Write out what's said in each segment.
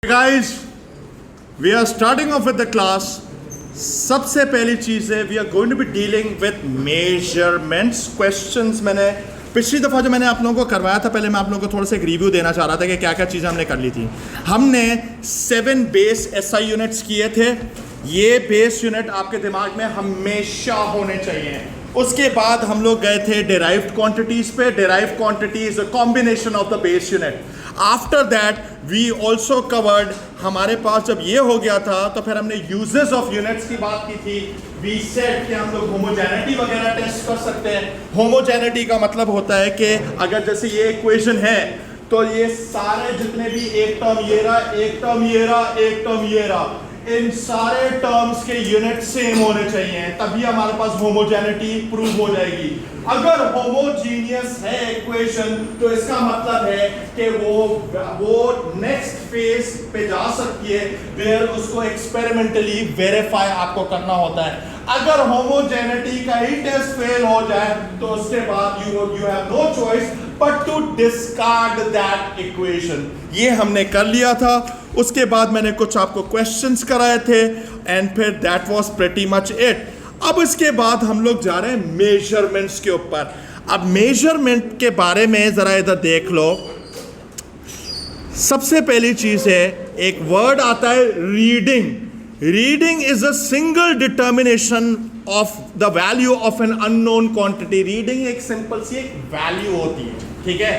Guys, we are starting off with the class. सबसे पहली चीज़ है we are going to be dealing with measurements questions. मैंने पिछली दफ़ा जो मैंने आप लोगों को करवाया था, पहले मैं आप लोगों को थोड़ा सा एक रिव्यू देना चाह रहा था कि क्या क्या चीज़ें हमने कर ली थी। हमने 7 बेस एसआई यूनिट्स किए थे। ये बेस यूनिट आपके दिमाग में हमेशा होने चाहिए। उसके बाद हम लोग गए थे डिराइव्ड क्वांटिटीज़ पे। Derived quantity is a combination of the base unit. After that we also covered, हमारे पास जब ये हो गया था तो फिर हमने यूजेस ऑफ यूनिट्स की बात की थी। वी सेड कि हम लोग होमोजेनिटी वगैरह टेस्ट कर सकते हैं। होमोजेनिटी का मतलब होता है कि अगर जैसे ये इक्वेशन है तो ये सारे जितने भी एक टर्म ये रहा, एक टर्म ये रहा, एक टर्म ये रहा, इन सारे टर्म्स के यूनिट सेम होने चाहिए, तभी हमारे पास होमोजेनिटी प्रूव हो जाएगी। अगर होमोजीनियस है इक्वेशन तो इसका मतलब है कि वो नेक्स्ट फेज पे जा सकती है, वेयर उसको एक्सपेरिमेंटली वेरीफाई आपको करना होता है। अगर होमोजेनिटी का ही टेस्ट फेल हो जाए तो उसके बाद you have no choice but to discard that equation. ये हमने कर लिया था। उसके बाद मैंने कुछ आपको क्वेश्चंस कराए थे एंड फिर that was pretty much it. अब इसके बाद हम लोग जा रहे हैं मेजरमेंट्स के ऊपर। अब मेजरमेंट के बारे में जरा इधर देख लो। सबसे पहली चीज है, एक वर्ड आता है reading. Reading is a single determination of the value of an unknown quantity. Reading एक सिंपल सी एक वैल्यू होती है, ठीक है।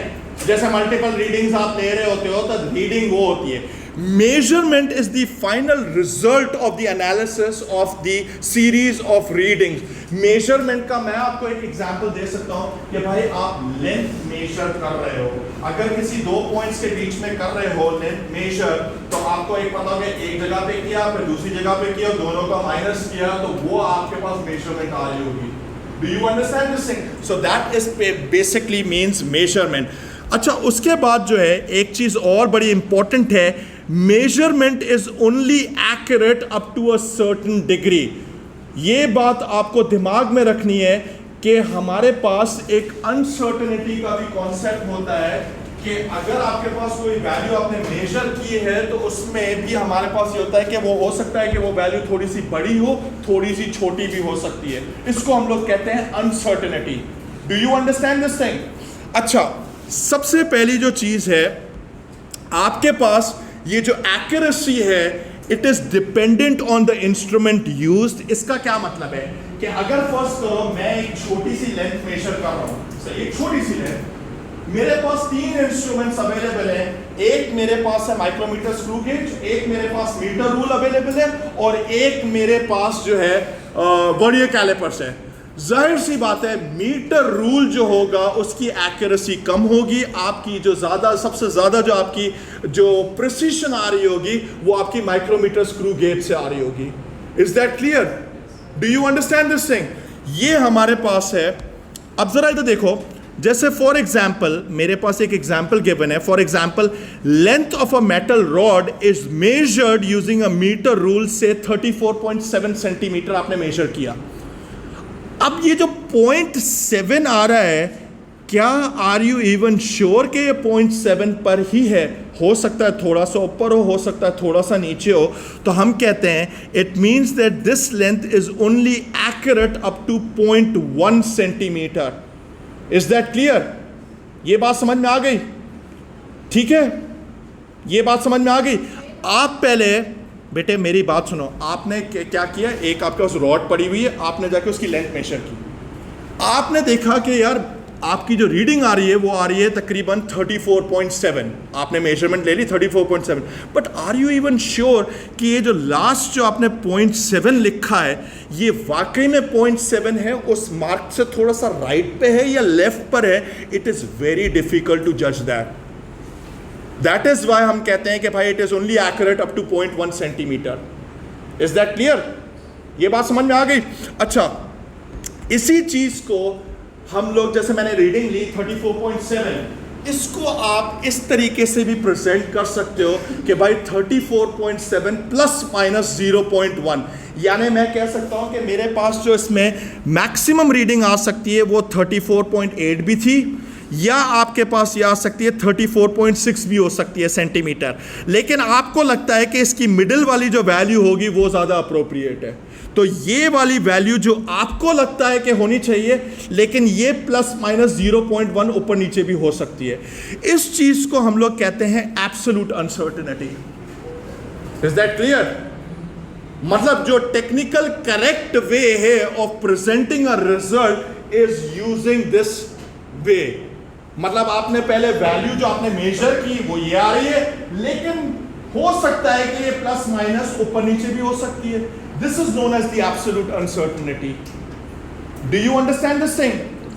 जैसे मल्टीपल रीडिंग्स आप ले रहे होते हो तो रीडिंग वो होती है। Measurement is the final result of the analysis of the series of readings. Measurement का मैं आपको एक एग्जांपल दे सकता हूं कि भाई आप लेंथ मेजर कर रहे हो। अगर किसी दो पॉइंट्स के बीच में कर रहे हो लेंथ मेजर, तो आपको एक पता होगा एक जगह पे किया फिर दूसरी जगह पे किया, दोनों का माइनस किया, तो वो आपके पास मेजरमेंट आ रही होगी। Do you understand this thing? So that is basically means measurement. अच्छा, उसके बाद जो है एक चीज और बड़ी इंपॉर्टेंट है, measurement is only accurate up to a certain degree. ये बात आपको दिमाग में रखनी है कि हमारे पास एक अनसर्टेनिटी का भी कॉन्सेप्ट होता है कि अगर आपके पास कोई वैल्यू आपने मेजर की है तो उसमें भी हमारे पास ये होता है कि वो हो सकता है कि वो वैल्यू थोड़ी सी बड़ी हो, थोड़ी सी छोटी भी हो सकती है। इसको हम लोग कहते हैं uncertainty. Do you understand this thing? अच्छा, सबसे पहली जो चीज है आपके पास, ये जो एक्यूरेसी है it is dependent on the instrument used. इसका क्या मतलब है कि अगर फर्स्ट करो मैं एक छोटी सी लेंथ मेजर कर रहा हूं, एक छोटी सी लेंथ, मेरे पास 3 इंस्ट्रूमेंट्स अवेलेबल हैं। एक मेरे पास है माइक्रोमीटर स्क्रू गेज, एक मेरे पास मीटर रूल अवेलेबल है और एक मेरे पास जो है वर्नियर कैलिपर्स है। जाहिर सी बात है मीटर रूल जो होगा उसकी एक्यूरेसी कम होगी। आपकी जो सबसे ज्यादा जो आपकी जो प्रिसीशन आ रही होगी वो आपकी माइक्रोमीटर स्क्रू गेज से आ रही होगी। Is that clear? Do you understand this thing? ये हमारे पास है। अब जरा इधर देखो, जैसे फॉर एग्जाम्पल मेरे पास एक एग्जाम्पल गिवन है। For example length of a metal rod is measured using a metre rule से 34.7 सेंटीमीटर आपने मेजर किया। अब ये जो 0.7 आ रहा है, क्या आर यू इवन श्योर कि ये 0.7 पर ही है? हो सकता है थोड़ा सा ऊपर हो सकता है थोड़ा सा नीचे हो। तो हम कहते हैं it means that this length is only accurate up to 0.1 centimetre. Is that clear? ये बात समझ में आ गई? ठीक है, ये बात समझ में आ गई। आप पहले बेटे मेरी बात सुनो, आपने क्या किया, एक आपके पास रॉड पड़ी हुई है, आपने जाके उसकी लेंथ मेजर की। आपने देखा कि यार आपकी जो रीडिंग आ रही है वो आ रही है तकरीबन 34.7। आपने मेजरमेंट ले ली 34.7, but are you even sure कि ये जो लास्ट जो आपने 0.7 लिखा है ये वाकई में 0.7 है, उस मार्क से थोड़ा सा राइट पे है या लेफ्ट पर है? It is very difficult to जज दैट। दैट इज वाई हम कहते हैं कि भाई it is only accurate up to 0.1 centimetre. Is that clear? ये बात समझ में आ गई? अच्छा, इसी चीज को हम लोग, जैसे मैंने रीडिंग ली 34.7, इसको आप इस तरीके से भी प्रेजेंट कर सकते हो कि भाई 34.7 प्लस माइनस 0.1, यानी मैं कह सकता हूं कि मेरे पास जो इसमें मैक्सिमम रीडिंग आ सकती है वो 34.8 भी थी, या आपके पास ये आ सकती है 34.6 भी हो सकती है सेंटीमीटर, लेकिन आपको लगता है कि इसकी मिडिल वाली जो वैल्यू होगी वो ज़्यादा अप्रोप्रिएट है, तो ये वाली वैल्यू जो आपको लगता है कि होनी चाहिए, लेकिन ये प्लस माइनस 0.1 ऊपर नीचे भी हो सकती है, इस चीज़ को हम लोग कहते हैं absolute uncertainty. Is that clear? मतलब जो टेक्निकल करेक्ट वे है of presenting a result is using this way. मतलब आपने पहले वैल्यू जो आपने मेजर की वो ये आ रही है, लेकिन हो सकता है कि ये प्लस माइनस ऊपर नीचे भी हो सकती है। This is known as the absolute uncertainty. Do you understand this thing?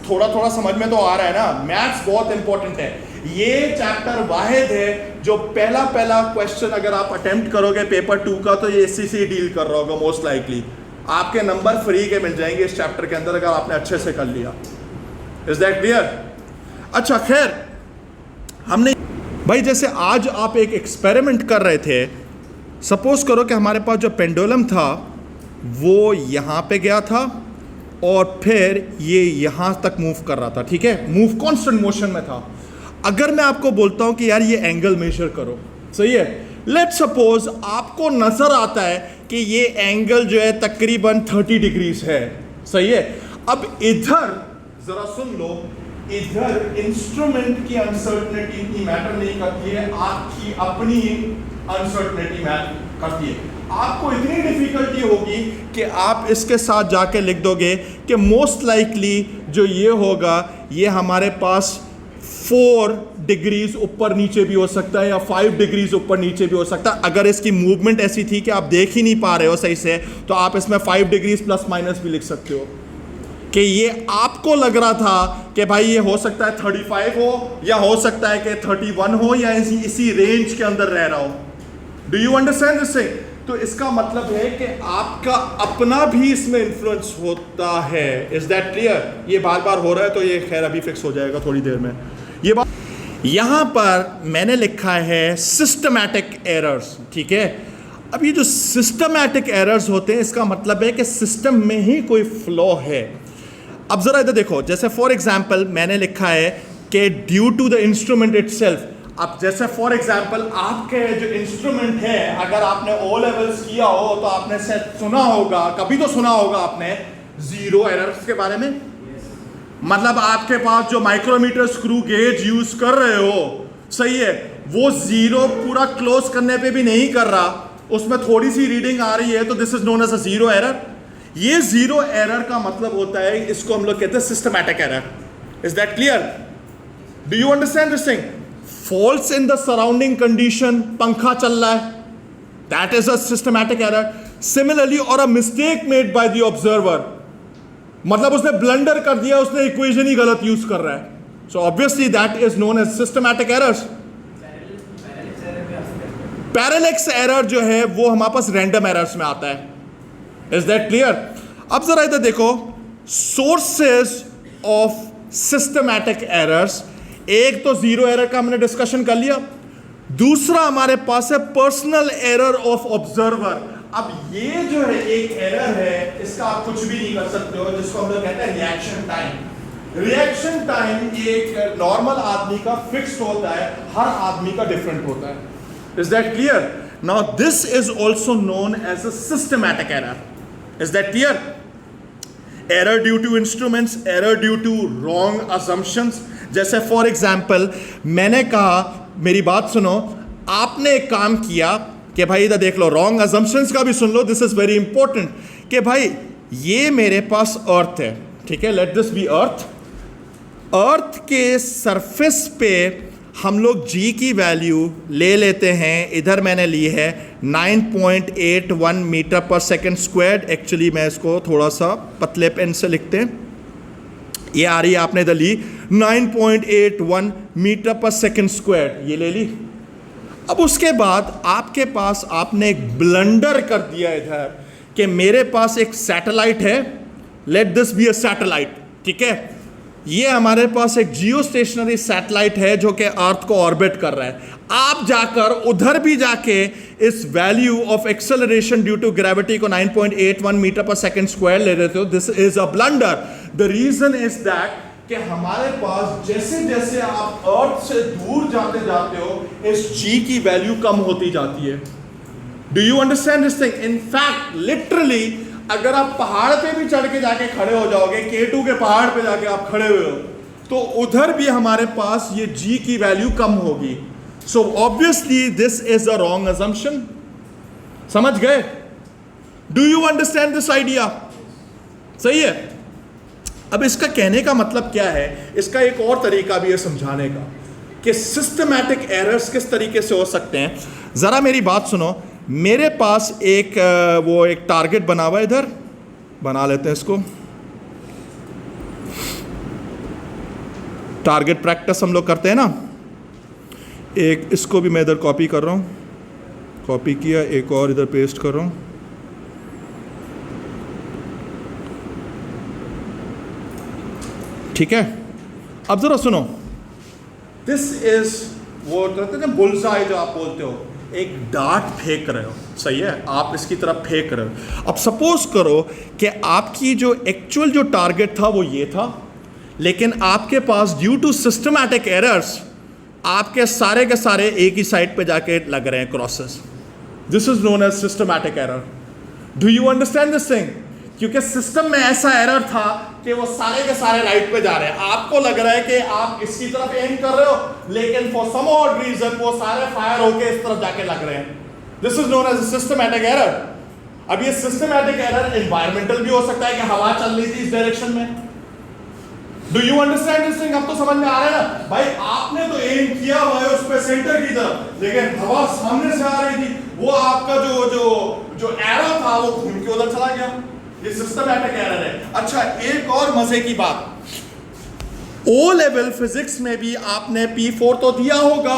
थोड़ा थोड़ा समझ में तो आ रहा है ना? मैथ्स बहुत इंपॉर्टेंट है। ये चैप्टर वाहिद है जो पहला क्वेश्चन अगर आप अटेम्प्ट करोगे पेपर 2 का तो ये इसी से डील कर रहा होगा मोस्ट लाइकली। आपके नंबर फ्री के मिल जाएंगे इस चैप्टर के अंदर अगर आपने अच्छे से कर लिया। Is that clear? अच्छा खैर, हमने भाई जैसे आज आप एक एक्सपेरिमेंट कर रहे थे, सपोज करो कि हमारे पास जो पेंडुलम था वो यहाँ पे गया था और फिर ये यहाँ तक मूव कर रहा था, ठीक है, मूव कांस्टेंट मोशन में था। अगर मैं आपको बोलता हूँ कि यार ये एंगल मेजर करो, सही है, लेट्स सपोज आपको नजर आता है कि ये एंगल जो है तकरीबन 30 डिग्रीज है, सही है। अब इधर जरा सुन लो, इधर इंस्ट्रूमेंट की अनसर्टेनिटी मैटर नहीं करती है, आपकी अपनी अनसर्टेनिटी मैटर करती है। आपको इतनी डिफिकल्टी होगी कि आप इसके साथ जाके लिख दोगे कि मोस्ट लाइकली जो ये होगा ये हमारे पास 4 डिग्रीज ऊपर नीचे भी हो सकता है या 5 डिग्रीज ऊपर नीचे भी हो सकता है। अगर इसकी मूवमेंट ऐसी थी कि आप देख ही नहीं पा रहे हो सही से, तो आप इसमें 5 डिग्रीज प्लस माइनस भी लिख सकते हो कि ये आपको लग रहा था कि भाई ये हो सकता है 35 हो या हो सकता है कि 31 हो या इसी रेंज के अंदर रह रहा हो। Do you understand this thing? तो इसका मतलब है कि आपका अपना भी इसमें इन्फ्लुएंस होता है। Is that clear? ये बार बार हो रहा है तो ये खैर अभी फिक्स हो जाएगा थोड़ी देर में। ये बात यहां पर मैंने लिखा है सिस्टमैटिक एरर्स, ठीक है। अब ये जो सिस्टमैटिक एरर्स होते हैं इसका मतलब है कि सिस्टम में ही कोई फ्लॉ है। अब जरा इधर देखो, जैसे फॉर एग्जाम्पल मैंने लिखा है कि due to the instrument itself. अब जैसे फॉर एग्जाम्पल आपके जो इंस्ट्रूमेंट है, अगर आपने ओ लेवल्स किया हो तो आपने सुना होगा, कभी तो सुना होगा आपने जीरो एरर्स के बारे में। मतलब आपके पास जो माइक्रोमीटर स्क्रू गेज यूज कर रहे हो, सही है, वो जीरो पूरा क्लोज करने पे भी नहीं कर रहा, उसमें थोड़ी सी रीडिंग आ रही है, तो this is known as a zero error. ये जीरो एरर का मतलब होता है, इसको हम लोग कहते हैं systematic error. Is that clear? Do you understand this thing? Falls in the surrounding condition, पंखा चल रहा है, that is a systematic error. Similarly, और a mistake made by the observer, मतलब उसने ब्लंडर कर दिया, उसने इक्वेशन ही गलत यूज कर रहा है, so obviously that is known as systematic errors. Parallax error जो है वो हमारे पास रैंडम एरर्स में आता है। Is that clear? अब जरा इधर देखो, सोर्सेज ऑफ सिस्टमैटिक एरर्स। एक तो जीरो एरर का हमने डिस्कशन कर लिया, दूसरा हमारे पास है पर्सनल एरर ऑफ ऑब्जर्वर। अब ये जो है एक एरर है, इसका आप कुछ भी नहीं कर सकते हो, जिसको हम लोग कहते हैं रिएक्शन टाइम। रिएक्शन टाइम एक नॉर्मल आदमी का फिक्स्ड होता है, हर आदमी का डिफरेंट होता है। Is that clear? Now this is also known as a systematic error. Is that clear? Error due to instruments, error due to wrong assumptions. जैसे फॉर एग्जाम्पल मैंने कहा, मेरी बात सुनो, आपने एक काम किया कि भाई इधर देख लो, रॉन्ग असम्पशंस का भी सुन लो, दिस इज वेरी इंपॉर्टेंट, कि भाई ये मेरे पास अर्थ है, ठीक है, लेट दिस बी अर्थ। अर्थ के सरफेस पे हम लोग जी की वैल्यू ले लेते हैं, इधर मैंने ली है 9.81 मीटर पर सेकेंड स्क्वायर। एक्चुअली मैं इसको थोड़ा सा पतले पेन से लिखते हैं, ये आ रही है, आपने इधर ली 9.81 मीटर पर सेकेंड स्क्वायर, ये ले ली। अब उसके बाद आपके पास आपने एक ब्लंडर कर दिया इधर कि मेरे पास एक सैटेलाइट है, let this be a satellite, ठीक है, ये हमारे पास एक जियो स्टेशनरी सैटेलाइट है जो कि अर्थ को ऑर्बिट कर रहा है। आप जाकर उधर भी जाके इस value of acceleration due to gravity को 9.81 मीटर पर सेकेंड स्क्वायर ले रहे हो, this is a blunder. The reason is that कि हमारे पास जैसे जैसे आप अर्थ से दूर जाते जाते हो इस g की वैल्यू कम होती जाती है। Do you understand this thing? In fact literally अगर आप पहाड़ पे भी चढ़ के जाके खड़े हो जाओगे, K2 के पहाड़ पे जाके आप खड़े हुए हो, तो उधर भी हमारे पास ये g की वैल्यू कम होगी। So obviously this is a wrong assumption. समझ गए? Do you understand this idea? सही है। अब इसका कहने का मतलब क्या है? इसका एक और तरीका भी है समझाने का कि सिस्टमैटिक एरर्स किस तरीके से हो सकते हैं। जरा मेरी बात सुनो। मेरे पास एक टारगेट बना हुआ है, इधर बना लेते हैं इसको। टारगेट प्रैक्टिस हम लोग करते हैं ना। एक इसको भी मैं इधर कॉपी कर रहा हूं, कॉपी किया, एक और इधर पेस्ट कर रहा हूं। ठीक है, अब जरा सुनो। दिस इज वो कहते हैं ना बुलसाई, जो आप बोलते हो, एक डार्ट फेंक रहे हो, सही है, आप इसकी तरफ फेंक रहे हो। अब सपोज करो कि आपकी जो एक्चुअल जो टारगेट था वो ये था, लेकिन आपके पास ड्यू टू सिस्टमैटिक एरर्स आपके सारे के सारे एक ही साइड पे जाके लग रहे हैं crosses. This is known as systematic error. Do you understand this thing? क्योंकि सिस्टम में ऐसा एरर था कि वो सारे के सारे राइट पे जा रहे हैं। आपको लग रहा है कि आप इसकी तरफ एम कर रहे हो, लेकिन फॉर सम ऑड रीजन वो सारे फायर होके इस तरफ जाके लग रहे हैं। This is known as systematic error. अब ये सिस्टमैटिक एरर एनवायरमेंटल भी हो सकता है कि हवा चल रही थी इस डायरेक्शन में। Do you understand this thing? अब तो समझ में आ रहा है ना भाई, आपने तो एम किया हुआ है उस पे सेंटर की तरफ, लेकिन हवा सामने से आ रही थी, वो आपका जो एरो था वो घूम के उधर चला गया। ये सिस्टमैटिक एरर है। अच्छा, एक और मजे की बात, ओ लेवल फिजिक्स में भी आपने P4 तो दिया होगा,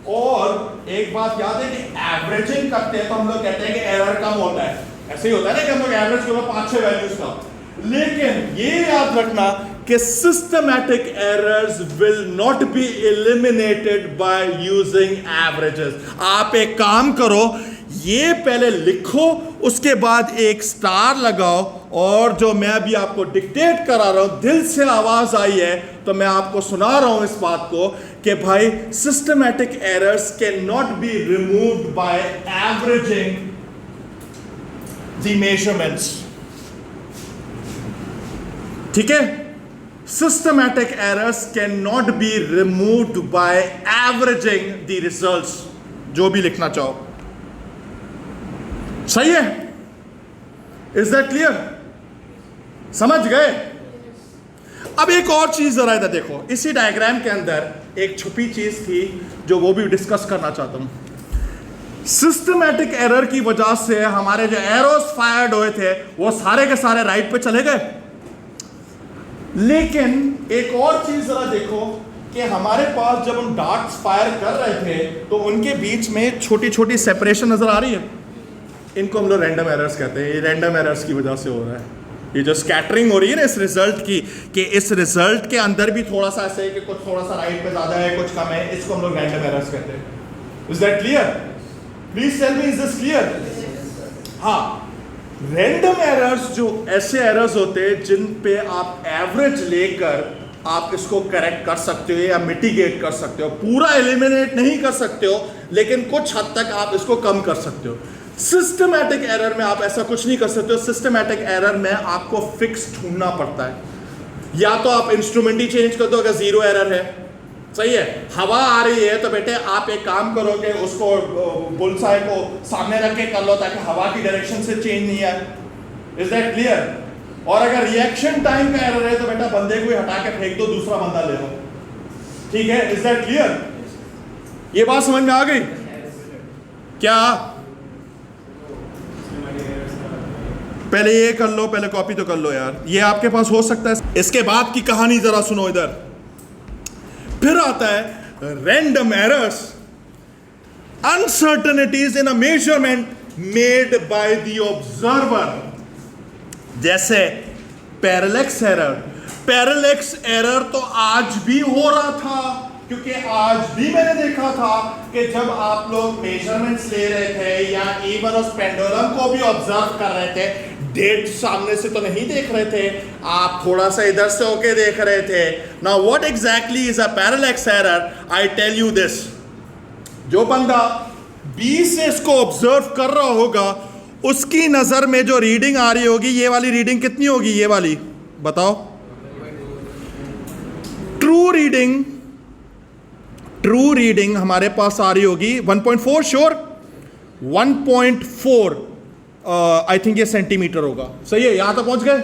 और एक बात याद है कि एवरेजिंग करते हैं तो हम लोग कहते हैं कि एरर कम होता है। ऐसे ही होता है ना कि हम लोग एवरेज करो 5-6 वैल्यूज का, लेकिन ये याद रखना कि systematic errors will not be eliminated by using averages. आप एक काम करो, ये पहले लिखो, उसके बाद एक स्टार लगाओ, और जो मैं अभी आपको डिक्टेट करा रहा हूं, दिल से आवाज आई है तो मैं आपको सुना रहा हूं इस बात को कि भाई systematic errors can not be removed by averaging the measurements. ठीक है, systematic errors can not be removed by averaging the results. जो भी लिखना चाहो, सही है? Is that clear? समझ गए? अब एक और चीज जरा इधर देखो, इसी डायग्राम के अंदर एक छुपी चीज थी जो वो भी डिस्कस करना चाहता हूं। सिस्टमैटिक एरर की वजह से हमारे जो एरोस फायर्ड हुए थे वो सारे के सारे राइट पे चले गए, लेकिन एक और चीज जरा देखो कि हमारे पास जब हम डार्ट्स फायर कर रहे थे तो उनके बीच में छोटी छोटी सेपरेशन नजर आ रही है। इनको हम लोग रैंडम एरर्स कहते हैं। ये रैंडम एरर्स की वजह से हो रहा है। ये जो स्कैटरिंग हो रही है ना इस रिजल्ट की, कि इस रिजल्ट के अंदर भी थोड़ा सा ऐसे है कि कुछ थोड़ा सा राइट पे ज्यादा है, कुछ कम है, इसको हम लोग रैंडम एरर्स कहते हैं। Is that clear? Please tell me, is this clear? हाँ, रैंडम एरर्स जो ऐसे एरर्स होते हैं जिन पे आप एवरेज लेकर आप इसको करेक्ट कर सकते हो या मिटिगेट कर सकते हो। पूरा एलिमिनेट नहीं कर सकते हो, लेकिन कुछ हद तक आप इसको कम कर सकते हो। सिस्टमैटिक एरर में आप ऐसा कुछ नहीं कर सकते हो। सिस्टमैटिक एरर में आपको फिक्स ढूंढना पड़ता है। या तो आप इंस्ट्रूमेंट ही चेंज कर दो अगर जीरो एरर है, सही है। हवा आ रही है तो बेटे आप एक काम करो कि उसको बुलसाई को सामने रख के कर लो ताकि हवा की डायरेक्शन से चेंज नहीं आए। Is that clear? और अगर रिएक्शन टाइम का एरर है तो बेटा बंदे को ही हटा के फेंक दो, दूसरा बंदा ले लो। ठीक है? Is that clear? ये बात समझ में आ गई क्या? पहले ये कर लो, पहले कॉपी तो कर लो यार, ये आपके पास हो सकता है। इसके बाद की कहानी जरा सुनो इधर। फिर आता है random errors, uncertainties in a measurement made by the observer. जैसे पैरेलैक्स एरर। पैरेलैक्स एरर तो आज भी हो रहा था, क्योंकि आज भी मैंने देखा था कि जब आप लोग मेजरमेंट्स ले रहे थे या इवन उस पेंडुलम को भी ऑब्जर्व कर रहे थे, डेट सामने से तो नहीं देख रहे थे, आप थोड़ा सा इधर से होके देख रहे थे. Now what exactly is a parallax error? I tell you this. जो बंदा बी से इसको ऑब्जर्व कर रहा होगा, उसकी नजर में जो रीडिंग आ रही होगी, ये वाली रीडिंग कितनी होगी? ये वाली बताओ. ट्रू रीडिंग हमारे पास आ रही होगी 1.4. श्योर 1.4 आई थिंक ये सेंटीमीटर होगा. सही है, यहां तक पहुंच गए.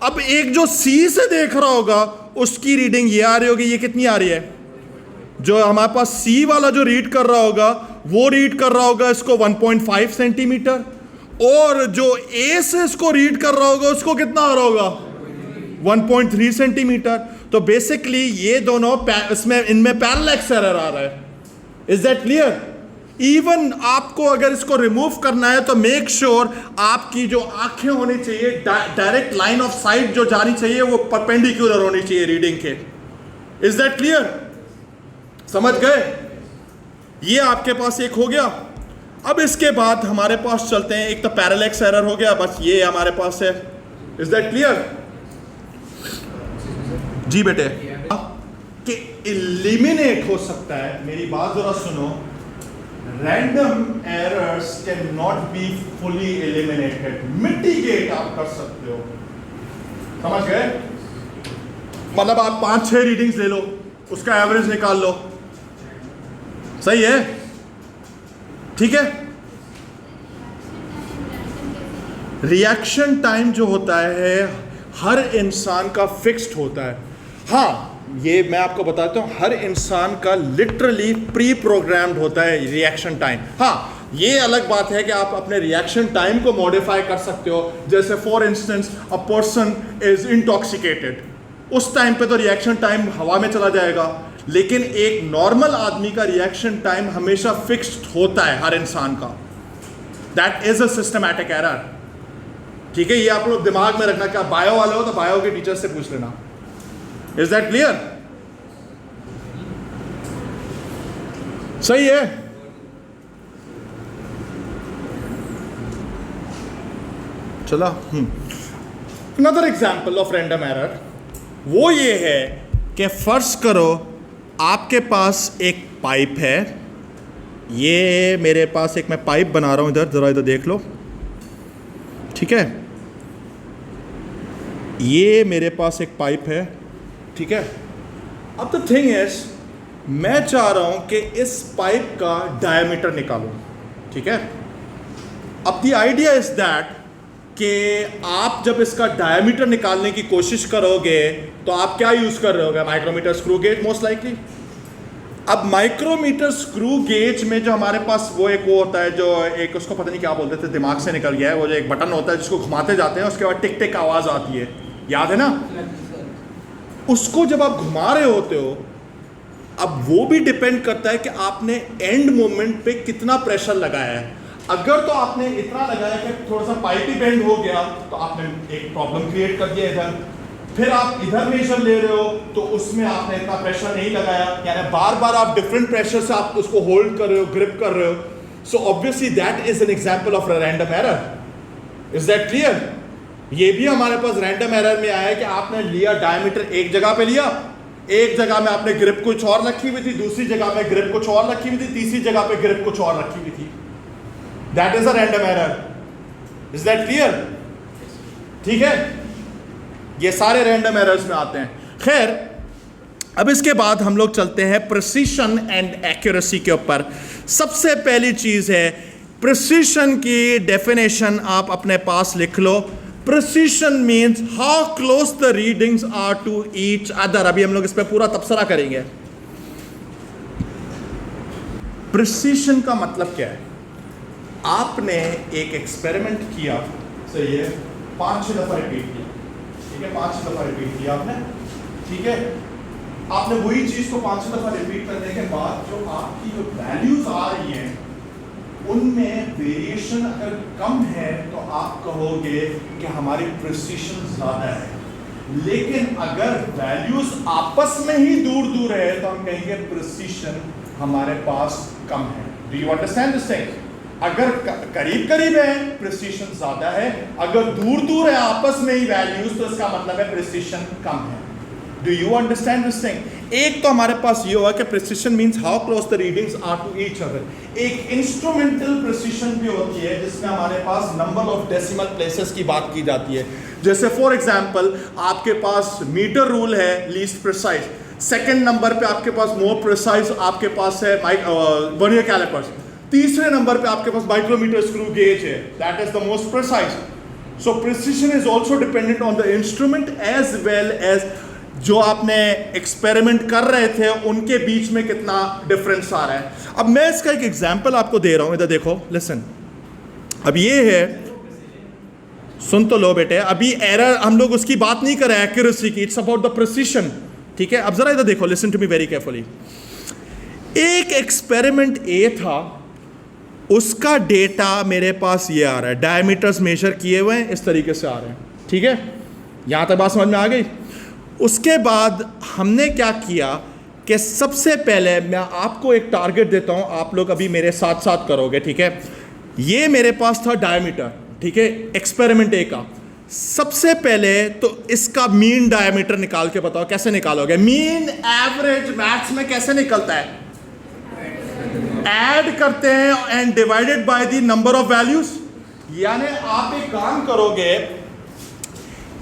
अब एक जो सी से देख रहा होगा, उसकी रीडिंग ये आ रही होगी. ये कितनी आ रही है? जो हमारे पास सी वाला जो रीड कर रहा होगा, वो रीड कर रहा होगा इसको 1.5 सेंटीमीटर, और जो ए से इसको रीड कर रहा होगा, उसको कितना आ रहा होगा? 1.3 सेंटीमीटर. तो बेसिकली ये दोनों इसमें इनमें पैरेलैक्स एरर आ रहा है. Is that clear? इवन आपको अगर इसको रिमूव करना है तो मेक श्योर आपकी जो आंखें होनी चाहिए, डायरेक्ट लाइन ऑफ साइट जो जानी चाहिए, वो परपेंडिकुलर होनी चाहिए रीडिंग के. Is that clear? समझ गए? ये आपके पास एक हो गया. अब इसके बाद हमारे पास चलते हैं. एक तो पैरेलैक्स एरर हो गया, बस ये हमारे पास है. Is that clear? जी बेटे, कि एलिमिनेट हो सकता है. मेरी बात जरा सुनो. Random errors can not be fully eliminated. Mitigate आप कर सकते हो. समझ गए? मतलब आप 5-6 रीडिंग्स ले लो, उसका एवरेज निकाल लो. सही है? ठीक है. रिएक्शन टाइम जो होता है हर इंसान का फिक्स्ड होता है. हाँ, ये मैं आपको बताता हूं, हर इंसान का लिटरली प्री प्रोग्राम्ड होता है रिएक्शन टाइम. हाँ, ये अलग बात है कि आप अपने रिएक्शन टाइम को मॉडिफाई कर सकते हो. जैसे for instance a person is intoxicated, उस टाइम पे तो रिएक्शन टाइम हवा में चला जाएगा, लेकिन एक नॉर्मल आदमी का रिएक्शन टाइम हमेशा फिक्स्ड होता है हर इंसान का. That is a systematic error. ठीक है, ये आप लोग दिमाग में रखना. क्या बायो वाले हो तो बायो के टीचर से पूछ लेना. Is that clear? सही है. चला. Another example of random error वो ये है कि फर्ज करो आपके पास एक पाइप है. ये मेरे पास एक मैं पाइप बना रहा हूं, इधर जरा इधर देख लो. ठीक है, ये मेरे पास एक पाइप है. ठीक है. अब द थिंग इज, मैं चाह रहा हूं कि इस पाइप का डायमीटर निकालूं. ठीक है. अब द आइडिया इज दैट कि आप जब इसका डायमीटर निकालने की कोशिश करोगे तो आप क्या यूज कर रहे होगे? Micrometer screw gauge most likely. अब माइक्रोमीटर स्क्रू गेज में जो हमारे पास वो होता है, जो एक उसको पता नहीं क्या बोलते थे, दिमाग से निकल गया है, वो जो एक बटन होता है जिसको घुमाते जाते हैं, उसके बाद टिक टिक आवाज आती है. याद है ना? उसको जब आप घुमा रहे होते हो, अब वो भी डिपेंड करता है कि आपने एंड मोमेंट पे कितना प्रेशर लगाया है. अगर तो आपने इतना लगाया कि थोड़ा सा पाइप ही बेंड हो गया, तो आपने एक प्रॉब्लम क्रिएट कर दिया इधर. फिर आप इधर मेजर ले रहे हो तो उसमें आपने इतना प्रेशर नहीं लगाया, यानी बार बार आप डिफरेंट प्रेशर से आप उसको होल्ड कर रहे हो, ग्रिप कर रहे हो. सो obviously that is an example of a random error. Is that clear? ये भी हमारे पास रैंडम एरर में आया है कि आपने लिया डायमीटर एक जगह पे लिया, एक जगह में आपने ग्रिप कुछ और रखी हुई थी, दूसरी जगह में ग्रिप कुछ और रखी हुई थी, तीसरी जगह पे ग्रिप कुछ और रखी हुई थी. That is a random error. Is that clear? ठीक है, ये सारे रैंडम एरर्स में आते हैं. खैर, अब इसके बाद हम लोग चलते हैं प्रिसीशन एंड एक्यूरेसी के ऊपर. सबसे पहली चीज है प्रिसीशन की डेफिनेशन आप अपने पास लिख लो. Precision means how close the readings are to each other. अभी हम लोग इस पर पूरा तबसरा करेंगे. प्रिसीशन का मतलब क्या है? आपने एक एक्सपेरिमेंट किया, सही है, 5-6 दफा रिपीट किया. ठीक है, 5 दफा रिपीट किया आपने. ठीक है, आपने वही चीज को 5 दफा रिपीट करने के बाद जो आपकी जो वैल्यूज आ रही हैं उनमें वेरिएशन अगर कम है तो आप कहोगे कि हमारी प्रिसीशन ज्यादा है. लेकिन अगर वैल्यूज आपस में ही दूर दूर है तो हम कहेंगे प्रिसीशन हमारे पास कम है. Do you understand this thing? अगर करीब करीब है प्रिसिशन ज्यादा है, अगर दूर दूर है आपस में ही वैल्यूज तो इसका मतलब है प्रिसिशन कम है। Do you understand this thing? एक तो हमारे पास ये हुआ कि precision means how close the readings are to each other. एक इंस्ट्रूमेंटल प्रिसिशन भी होती है जिसमें हमारे पास नंबर ऑफ डेसिमल प्लेसेस की बात की जाती है। जैसे फॉर एग्जांपल आपके पास मीटर रूल है लीस्ट प्रिसाइज, सेकंड नंबर पे आपके पास मोर प्रिसाइज आपके पास है वर्नियर कैलिपर्स, तीसरे नंबर पे आपके पास माइक्रोमीटर स्क्रू गेज है, that is the most precise. So precision is also dependent on the instrument as well as जो आपने एक्सपेरिमेंट कर रहे थे उनके बीच में कितना डिफरेंस आ रहा है। अब मैं इसका एक एग्जांपल आपको दे रहा हूं, इधर देखो, लिसन। अब ये है, सुन तो लो बेटे, अभी एरर हम लोग उसकी बात नहीं कर रहे एक्यूरेसी की, इट्स अबाउट द प्रिसिशन, ठीक है। अब जरा इधर देखो, listen to me very carefully. एक एक्सपेरिमेंट ए था, उसका डेटा मेरे पास ये आ रहा है, डायमीटर्स मेजर किए हुए हैं, इस तरीके से आ रहे हैं, ठीक है। यहां तक बात समझ में आ गई? उसके बाद हमने क्या किया कि सबसे पहले मैं आपको एक टारगेट देता हूं, आप लोग अभी मेरे साथ साथ करोगे, ठीक है। ये मेरे पास था डायमीटर, ठीक है, एक्सपेरिमेंट ए का। सबसे पहले तो इसका मीन डायमीटर निकाल के बताओ, कैसे निकालोगे? मीन एवरेज मैथ्स में कैसे निकलता है? ऐड करते हैं and divided by the number of values. यानी आप एक काम करोगे,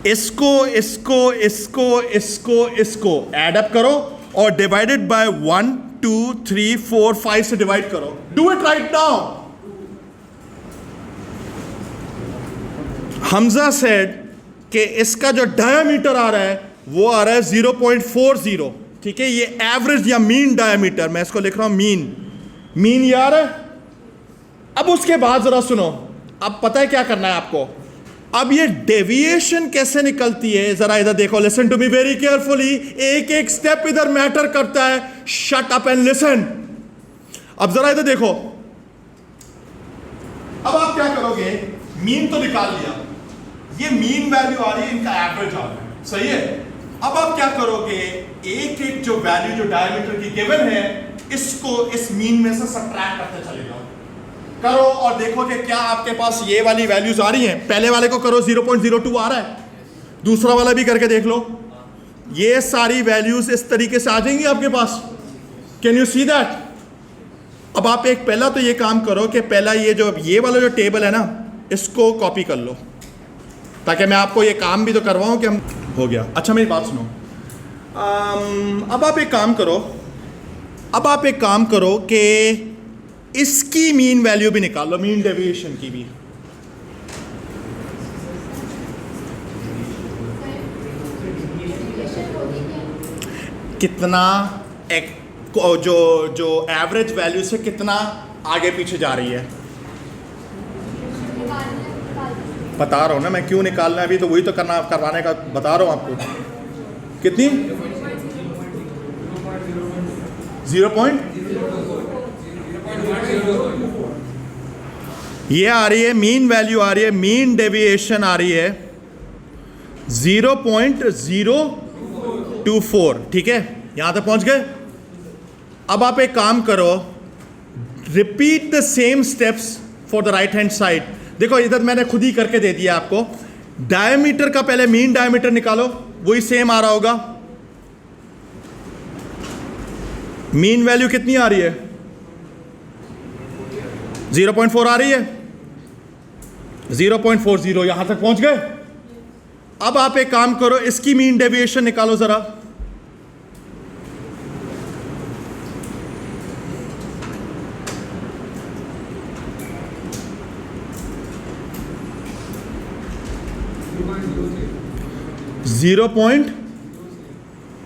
इसको इसको इसको इसको इसको ऐड अप करो और डिवाइडेड बाय 1 2 3 4 5 से डिवाइड करो। Do it right now. Hamza said कि इसका जो डायमीटर आ रहा है वो आ रहा है 0.40, ठीक है। ये एवरेज या मीन डायमीटर, मैं इसको लिख रहा हूं मीन ये आ रहा है। अब उसके बाद जरा सुनो, अब पता है क्या करना है आपको। अब ये डेविएशन कैसे निकलती है जरा इधर देखो, listen to me very carefully. एक एक स्टेप इधर मैटर करता है, शट अप एंड लिसन। अब जरा इधर देखो, अब आप क्या करोगे, मीन तो निकाल लिया, ये मीन वैल्यू आ रही है, इनका एवरेज आ रहा है, सही है। अब आप क्या करोगे, एक एक जो वैल्यू जो डायमीटर की गिवन है इसको इस मीन में से सब्ट्रैक्ट करते चले जाओ, करो और देखो कि क्या आपके पास ये वाली वैल्यूज आ रही हैं। पहले वाले को करो, 0.02 आ रहा है, दूसरा वाला भी करके देख लो, ये सारी वैल्यूज इस तरीके से आ जाएंगी आपके पास। Can you see that? अब आप एक पहला तो ये काम करो कि पहला ये वाला जो टेबल है ना, इसको कॉपी कर लो, ताकि मैं आपको ये काम भी तो करवाऊं कि हम हो गया। अच्छा मेरी बात सुनो, अब आप एक काम करो कि इसकी मीन वैल्यू भी निकाल लो, मीन डेविएशन की भी। कितना जो एवरेज वैल्यू से कितना आगे पीछे जा रही है, बता रहा हूं ना मैं क्यों निकालना है, अभी तो वही तो करवाने का बता रहा हूं आपको। कितनी? 0. ये आ रही है मीन वैल्यू, आ रही है मीन डेविएशन आ रही है 0.024, ठीक है। यहां तक पहुंच गए। अब आप एक काम करो, repeat the same steps for the right hand side. देखो इधर मैंने खुद ही करके दे दिया आपको। डायमीटर का पहले मीन डायमीटर निकालो, वही सेम आ रहा होगा। मीन वैल्यू कितनी आ रही है? 0.4 आ रही है, 0.40, यहां तक पहुंच गए। अब आप एक काम करो, इसकी मीन डेविएशन निकालो जरा।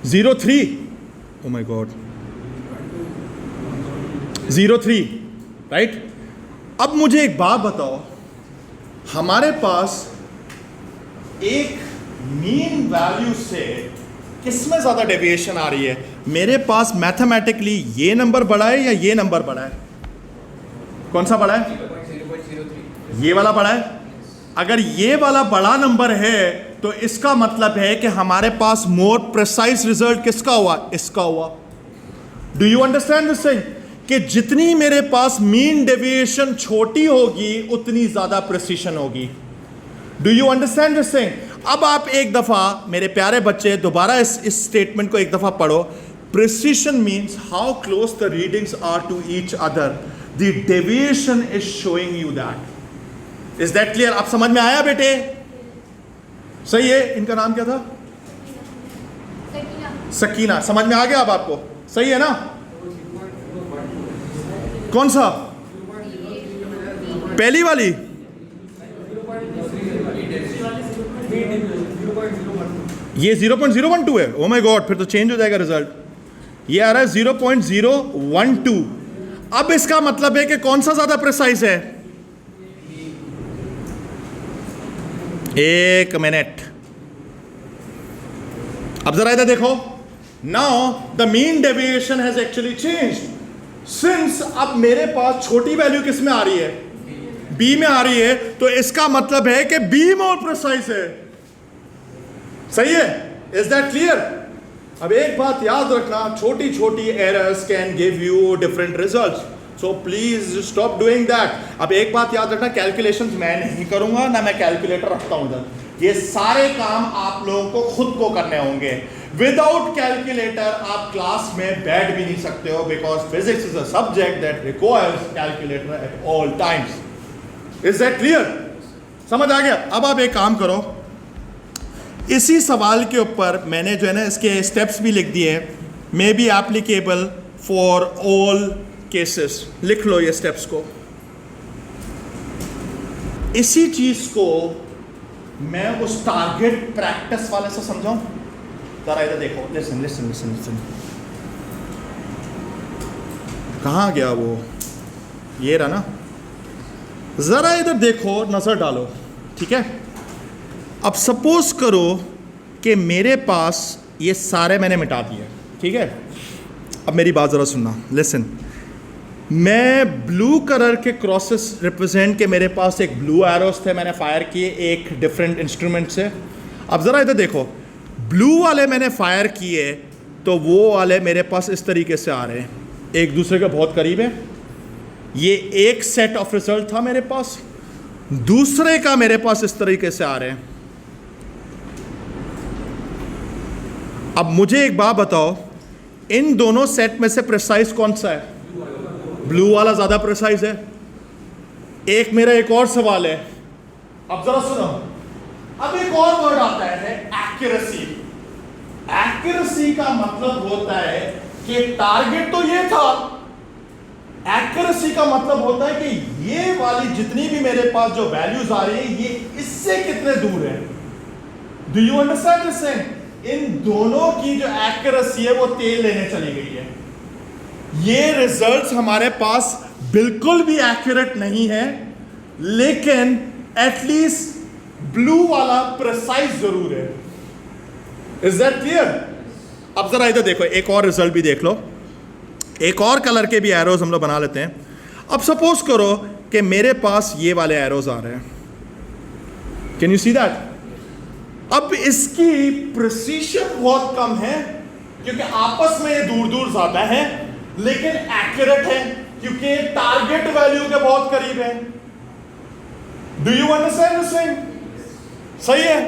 .03, oh my God, 0.3, राइट। अब मुझे एक बात बताओ, हमारे पास एक मीन वैल्यू से किसमें ज्यादा डेविएशन आ रही है? मेरे पास मैथमेटिकली ये नंबर बड़ा है या ये नंबर बड़ा है? कौन सा बड़ा है? 0.03। ये वाला बड़ा है। अगर ये वाला बड़ा नंबर है तो इसका मतलब है कि हमारे पास मोर प्रिसाइज रिजल्ट किसका हुआ? इसका हुआ। Do you understand this thing? कि जितनी मेरे पास मीन डेविएशन छोटी होगी उतनी ज्यादा प्रिसीशन होगी। Do you understand this thing? अब आप एक दफा मेरे प्यारे बच्चे दोबारा इस स्टेटमेंट को एक दफा पढ़ो। Precision means how close the readings are to each other, the deviation is showing you that. Is that clear? आप समझ में आया बेटे? सही है। इनका नाम क्या था? सकीना। समझ में आ गया अब आपको? सही है ना? कौन सा? पहली वाली? ये 0.012 है। ओ माय गॉड, फिर तो चेंज हो जाएगा रिजल्ट। ये आ रहा है 0.012। अब इसका मतलब है कि कौन सा ज्यादा प्रिसाइज है? एक मिनट, अब जरा इधर देखो। Now the mean deviation has actually changed since अब मेरे पास छोटी वैल्यू किस में आ रही है? बी में आ रही है, तो इसका मतलब है कि बी मोर प्रिसाइज है। सही है? Is that clear? अब एक बात याद रखना, छोटी छोटी errors can give you different results, so please stop doing that. अब एक बात याद रखना, कैलकुलेशंस मैं नहीं करूंगा, ना मैं कैलकुलेटर रखता हूं इधर। ये सारे काम आप लोगों को खुद को करने होंगे। विदाउट कैलकुलेटर आप क्लास में बैठ भी नहीं सकते हो, because physics is a subject that requires calculator at all times. Is that clear? समझ आ गया? अब आप एक काम करो, इसी सवाल के ऊपर मैंने जो है ना इसके स्टेप्स भी लिख दिए हैं, may be applicable for all cases. लिख लो ये स्टेप्स को। इसी चीज को मैं उस टारगेट प्रैक्टिस वाले से समझाऊं? जरा इधर देखो, लिसन लिसन लिसन लिसन। कहाँ गया वो? ये रहा ना। जरा इधर देखो, नजर डालो, ठीक है? अब सपोज करो कि मेरे पास ये सारे मैंने मिटा दिए, ठीक है? अब मेरी बात ज़रा सुनना, लिसन। मैं ब्लू कलर के क्रॉसेस रिप्रेजेंट के मेरे पास एक ब्लू एरोस थे, मैंने फायर किए एक डिफरेंट इंस्ट्रूमेंट से। अब ज़रा इधर देखो, ब्लू वाले मैंने फायर किए तो वो वाले मेरे पास इस तरीके से आ रहे हैं, एक दूसरे के बहुत करीब है। ये एक सेट ऑफ रिजल्ट था मेरे पास, दूसरे का मेरे पास इस तरीके से आ रहे हैं। अब मुझे एक बात बताओ, इन दोनों सेट में से प्रिसाइज कौन सा है? ब्लू वाला ज्यादा प्रिसाइज है। एक मेरा एक और सवाल है, अब जरा सुनो। अब एक और वर्ड आता है एक्यूरेसी। एक्यूरेसी का मतलब होता है कि टारगेट तो ये था, एक्यूरेसी का मतलब होता है कि ये वाली जितनी भी मेरे पास जो वैल्यूज आ रही है, ये इससे कितने दूर है। Do you understand this thing? इन दोनों की जो एक्यूरेसी है वो तेल लेने चली गई है। ये रिजल्ट्स हमारे पास बिल्कुल भी एक्यूरेट नहीं है, लेकिन एटलीस्ट ब्लू वाला प्रिसाइज जरूर है। Is that clear? अब जरा इधर देखो, एक और रिजल्ट भी देख लो। एक और कलर के भी एरोज हम लोग बना लेते हैं। अब सपोज करो कि मेरे पास ये वाले एरोज आ रहे हैं। Can you see that? अब इसकी प्रिसीशन बहुत कम है क्योंकि आपस में ये दूर दूर ज्यादा है, लेकिन एक्यूरेट है क्योंकि टारगेट वैल्यू के बहुत करीब है। Do you understand this thing? सही है?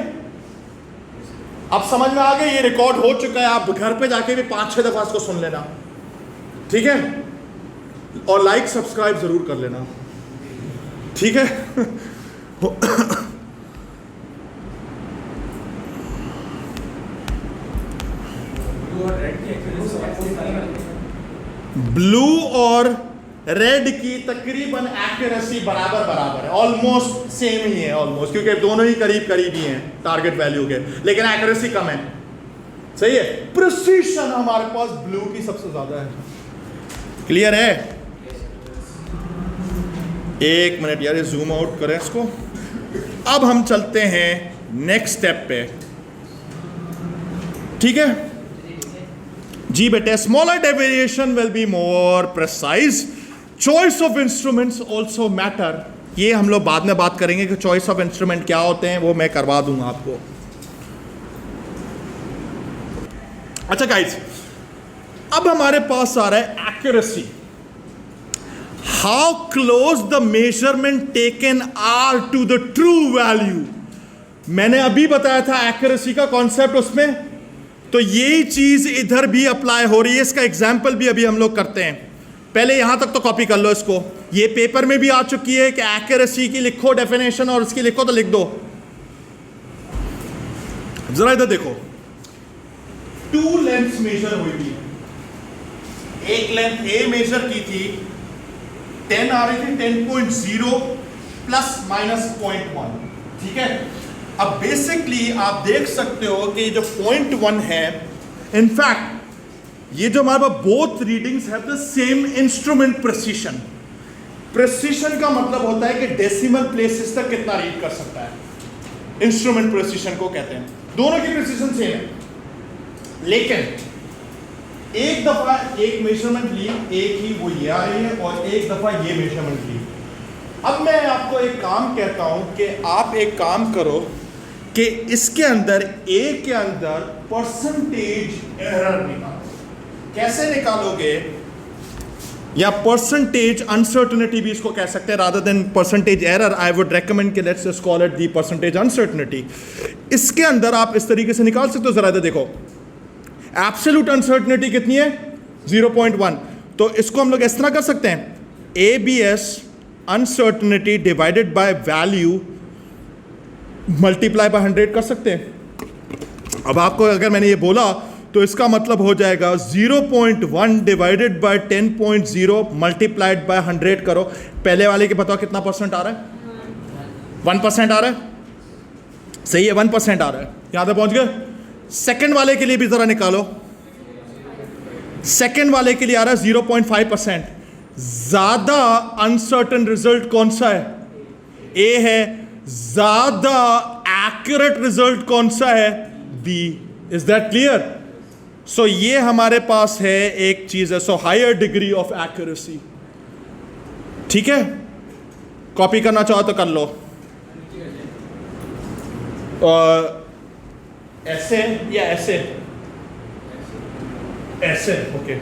अब समझ में आ गया? ये रिकॉर्ड हो चुका है, आप घर पे जाके भी 5-6 दफा इसको सुन लेना, ठीक है? और लाइक सब्सक्राइब जरूर कर लेना, ठीक है? ब्लू और रेड की तकरीबन एक्यूरेसी बराबर बराबर है, ऑलमोस्ट सेम ही है, ऑलमोस्ट, क्योंकि दोनों ही करीब करीब ही हैं टारगेट वैल्यू के, लेकिन एक्यूरेसी कम है। सही है? प्रिसीशन हमारे पास ब्लू की सबसे ज्यादा है। क्लियर है? एक मिनट यार, जूम आउट करें इसको। अब हम चलते हैं नेक्स्ट स्टेप पे, ठीक है जी बेटे? Smaller deviation will be more precise, choice of instruments also matter. ये हम लोग बाद में बात करेंगे कि चॉइस ऑफ इंस्ट्रूमेंट क्या होते हैं, वो मैं करवा दूंगा आपको। अच्छा गाइस, अब हमारे पास आ रहा है accuracy. How close the measurement taken are to the true value. मैंने अभी बताया था एक्यूरेसी का कॉन्सेप्ट उसमें, तो यही चीज इधर भी अप्लाई हो रही है। इसका एग्जाम्पल भी अभी हम लोग करते हैं। पहले यहां तक तो कॉपी कर लो इसको, ये पेपर में भी आ चुकी है कि एक्यूरेसी की लिखो डेफिनेशन और इसकी लिखो तो लिख दो। जरा इधर देखो, 2 लेंथ्स मेजर हुई थी। एक लेंथ ए मेजर की थी, 10 आ रही थी, 10.0 प्लस माइनस 0.1, ठीक है। अब बेसिकली आप देख सकते हो कि जो 0.1 है, इनफैक्ट ये जो हमारे पास both readings have the same instrument precision. Precision का मतलब होता है कि डेसिमल प्लेसेस तक कितना रीड कर सकता है, इंस्ट्रूमेंट प्रेसिशन को कहते हैं। दोनों की प्रेसिशन सेम है, लेकिन एक दफा एक मेजरमेंट ली, एक ही वो ये आ रही है, और एक दफा ये मेजरमेंट ली। अब मैं आपको एक काम कहता हूं कि आप एक काम करो कि इसके अंदर ए के अंदर परसेंटेज एरर निकालो। कैसे निकालोगे? या परसेंटेज अनसर्टेनिटी भी इसको कह सकते हैं, rather than percentage error I would recommend कि let's just call it the percentage uncertainty. इसके अंदर आप इस तरीके से निकाल सकते हो। जरा इधर देखो, एब्सोल्यूट अनसर्टेनिटी कितनी है? 0.1। तो इसको हम लोग इस तरह कर सकते हैं, ABS uncertainty divided by value multiply by 100 कर सकते हैं। अब आपको अगर मैंने ये बोला तो इसका मतलब हो जाएगा 0.1 डिवाइडेड बाय 10.0 मल्टीप्लाइड बाय 100 करो। पहले वाले के बताओ कितना परसेंट आ रहा है? 1% आ रहा है, सही है, 1% आ रहा है। यहां तक पहुंच गए। सेकंड वाले के लिए भी जरा निकालो, सेकंड वाले के लिए आ रहा है 0.5%। ज्यादा अनसर्टन रिजल्ट कौन सा है? ए है। ज्यादा एक्यूरेट रिजल्ट कौन सा है? B. Is that clear? So ये हमारे पास है एक चीज है, so higher degree of accuracy, ठीक है। कॉपी करना चाहो तो कर लो, ऐसे या ऐसे, ऐसे, ओके।